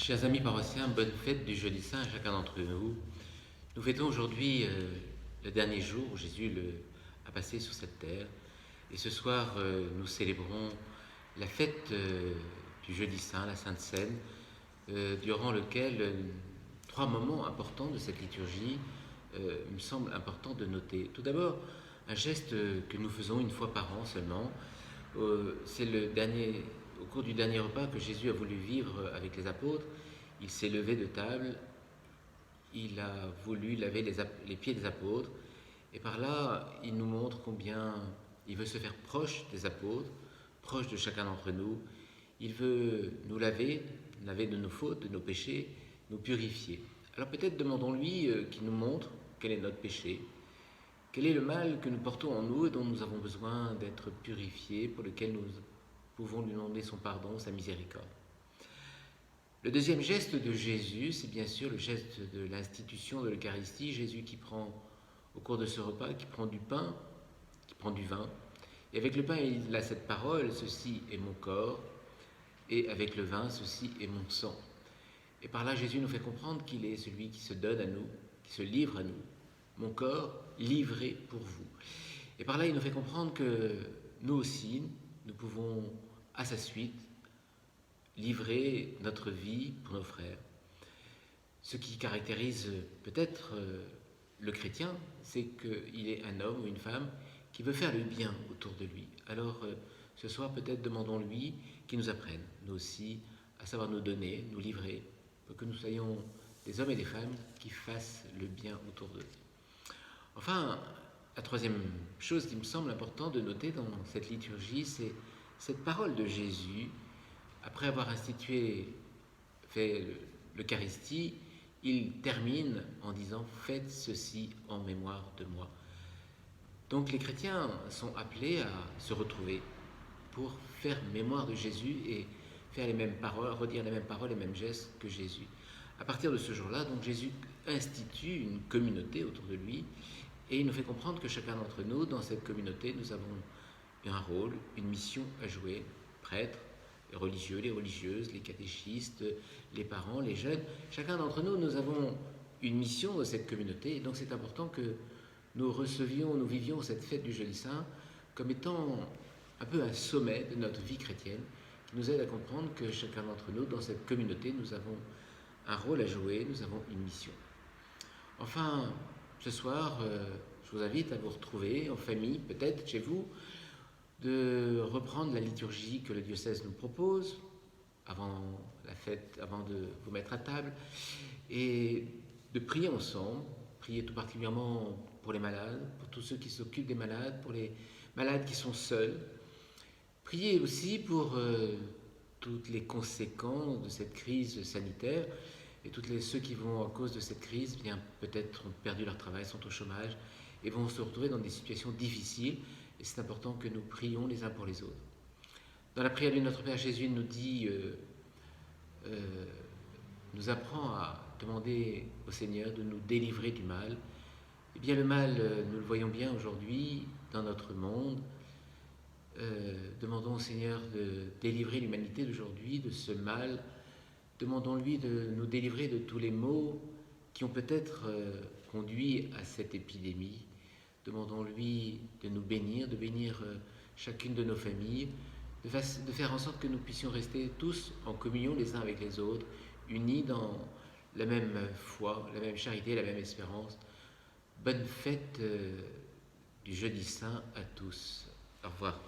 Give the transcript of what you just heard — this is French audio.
Chers amis paroissiens, bonne fête du jeudi saint à chacun d'entre nous. Nous fêtons aujourd'hui le dernier jour où Jésus a passé sur cette terre. Et ce soir, nous célébrons la fête du jeudi saint, la Sainte Seine, durant lequel trois moments importants de cette liturgie me semblent importants de noter. Tout d'abord, un geste que nous faisons une fois par an seulement. C'est au cours du dernier repas que Jésus a voulu vivre avec les apôtres. Il s'est levé de table, il a voulu laver les pieds des apôtres, et par là, il nous montre combien il veut se faire proche des apôtres, proche de chacun d'entre nous. Il veut nous laver de nos fautes, de nos péchés, nous purifier. Alors peut-être demandons-lui qu'il nous montre quel est notre péché, quel est le mal que nous portons en nous et dont nous avons besoin d'être purifiés, pour lequel nous pouvons lui demander son pardon, sa miséricorde. Le deuxième geste de Jésus, c'est bien sûr le geste de l'institution de l'Eucharistie. Jésus qui prend, au cours de ce repas, qui prend du pain, qui prend du vin. Et avec le pain, il a cette parole, ceci est mon corps, et avec le vin, ceci est mon sang. Et par là, Jésus nous fait comprendre qu'il est celui qui se donne à nous, qui se livre à nous. Mon corps livré pour vous. Et par là, il nous fait comprendre que nous aussi, nous pouvons, à sa suite, livrer notre vie pour nos frères. Ce qui caractérise peut-être le chrétien, c'est qu'il est un homme ou une femme qui veut faire le bien autour de lui. Alors ce soir, peut-être demandons-lui qu'il nous apprenne, nous aussi, à savoir nous donner, nous livrer, pour que nous soyons des hommes et des femmes qui fassent le bien autour d'eux. Enfin, la troisième chose qui me semble importante de noter dans cette liturgie, c'est cette parole de Jésus. Après avoir fait l'Eucharistie, il termine en disant « Faites ceci en mémoire de moi ». Donc les chrétiens sont appelés à se retrouver pour faire mémoire de Jésus et faire les mêmes paroles, redire les mêmes paroles, les mêmes gestes que Jésus. À partir de ce jour-là, donc Jésus institue une communauté autour de lui et il nous fait comprendre que chacun d'entre nous, dans cette communauté, nous avons un rôle, une mission à jouer, prêtres, les religieux, les religieuses, les catéchistes, les parents, les jeunes. Chacun d'entre nous, nous avons une mission dans cette communauté. Et donc c'est important que nous vivions cette fête du jeudi saint comme étant un peu un sommet de notre vie chrétienne, qui nous aide à comprendre que chacun d'entre nous, dans cette communauté, nous avons un rôle à jouer, nous avons une mission. Enfin, ce soir, je vous invite à vous retrouver en famille, peut-être chez vous, de reprendre la liturgie que le diocèse nous propose avant la fête, avant de vous mettre à table, et de prier ensemble, prier tout particulièrement pour les malades, pour tous ceux qui s'occupent des malades, pour les malades qui sont seuls. Prier aussi pour toutes les conséquences de cette crise sanitaire, et ceux qui vont, à cause de cette crise, bien peut-être ont perdu leur travail, sont au chômage, et vont se retrouver dans des situations difficiles. Et c'est important que nous prions les uns pour les autres. Dans la prière de notre Père, Jésus nous dit, nous apprend à demander au Seigneur de nous délivrer du mal. Eh bien le mal, nous le voyons bien aujourd'hui dans notre monde. Demandons au Seigneur de délivrer l'humanité d'aujourd'hui de ce mal. Demandons-lui de nous délivrer de tous les maux qui ont peut-être conduit à cette épidémie. Demandons-lui de nous bénir, de bénir chacune de nos familles, de faire en sorte que nous puissions rester tous en communion les uns avec les autres, unis dans la même foi, la même charité, la même espérance. Bonne fête du jeudi saint à tous. Au revoir.